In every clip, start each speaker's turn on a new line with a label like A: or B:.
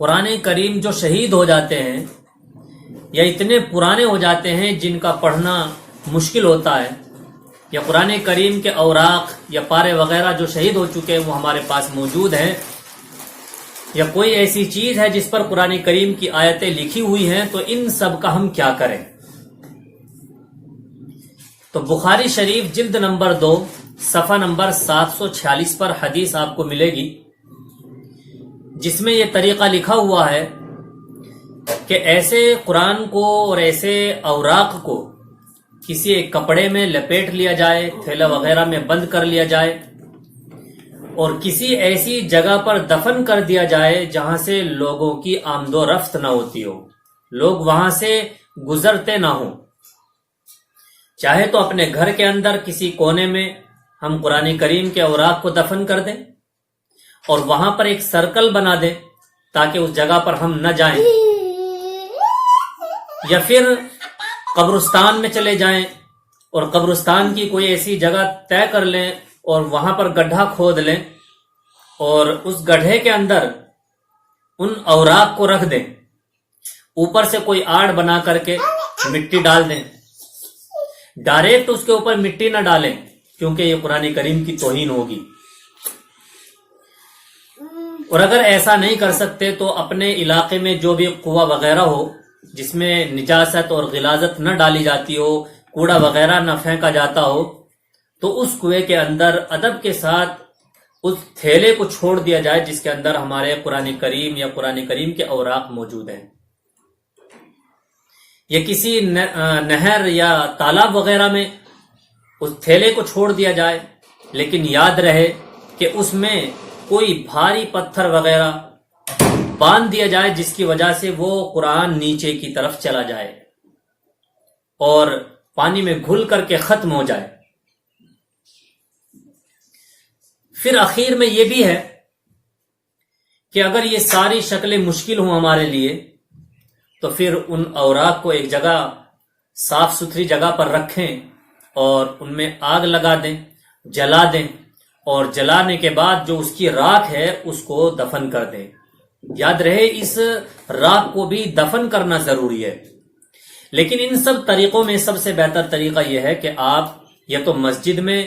A: قرآن کریم جو شہید ہو جاتے ہیں یا اتنے پرانے ہو جاتے ہیں جن کا پڑھنا مشکل ہوتا ہے، یا قرآن کریم کے اوراق یا پارے وغیرہ جو شہید ہو چکے ہیں وہ ہمارے پاس موجود ہیں، یا کوئی ایسی چیز ہے جس پر قرآن کریم کی آیتیں لکھی ہوئی ہیں، تو ان سب کا ہم کیا کریں؟ تو بخاری شریف جلد نمبر 2 صفحہ نمبر 746 پر حدیث آپ کو ملے گی، جس میں یہ طریقہ لکھا ہوا ہے کہ ایسے قرآن کو اور ایسے اوراق کو کسی ایک کپڑے میں لپیٹ لیا جائے، تھیلا وغیرہ میں بند کر لیا جائے، اور کسی ایسی جگہ پر دفن کر دیا جائے جہاں سے لوگوں کی آمد و رفت نہ ہوتی ہو، لوگ وہاں سے گزرتے نہ ہوں۔ چاہے تو اپنے گھر کے اندر کسی کونے میں ہم قرآن کریم کے اوراق کو دفن کر دیں اور وہاں پر ایک سرکل بنا دیں تاکہ اس جگہ پر ہم نہ جائیں، یا پھر قبرستان میں چلے جائیں اور قبرستان کی کوئی ایسی جگہ طے کر لیں اور وہاں پر گڈھا کھود لیں اور اس گڈھے کے اندر ان اوراق کو رکھ دیں، اوپر سے کوئی آڑ بنا کر کے مٹی ڈال دیں۔ ڈائریکٹ اس کے اوپر مٹی نہ ڈالیں کیونکہ یہ قرآن کریم کی توہین ہوگی، اور اگر ایسا نہیں کر سکتے تو اپنے علاقے میں جو بھی کنواں وغیرہ ہو جس میں نجاست اور غلاظت نہ ڈالی جاتی ہو، کوڑا وغیرہ نہ پھینکا جاتا ہو، تو اس کنویں کے اندر ادب کے ساتھ اس تھیلے کو چھوڑ دیا جائے جس کے اندر ہمارے قرآن کریم یا قرآن کریم کے اوراق موجود ہیں، یا کسی نہر یا تالاب وغیرہ میں اس تھیلے کو چھوڑ دیا جائے، لیکن یاد رہے کہ اس میں کوئی بھاری پتھر وغیرہ باندھ دیا جائے جس کی وجہ سے وہ قرآن نیچے کی طرف چلا جائے اور پانی میں گھل کر کے ختم ہو جائے۔ پھر اخیر میں یہ بھی ہے کہ اگر یہ ساری شکلیں مشکل ہوں ہمارے لیے تو پھر ان اوراق کو ایک جگہ صاف ستھری جگہ پر رکھیں اور ان میں آگ لگا دیں، جلا دیں، اور جلانے کے بعد جو اس کی راکھ ہے اس کو دفن کر دیں۔ یاد رہے اس راکھ کو بھی دفن کرنا ضروری ہے، لیکن ان سب طریقوں میں سب سے بہتر طریقہ یہ ہے کہ آپ یا تو مسجد میں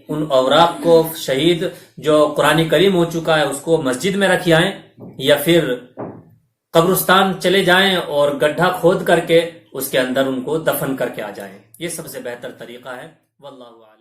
A: ان اوراق کو، شہید جو قرآن کریم ہو چکا ہے اس کو مسجد میں رکھ آئیں، یا پھر قبرستان چلے جائیں اور گڈھا کھود کر کے اس کے اندر ان کو دفن کر کے آ جائیں۔ یہ سب سے بہتر طریقہ ہے، واللہ اعلم۔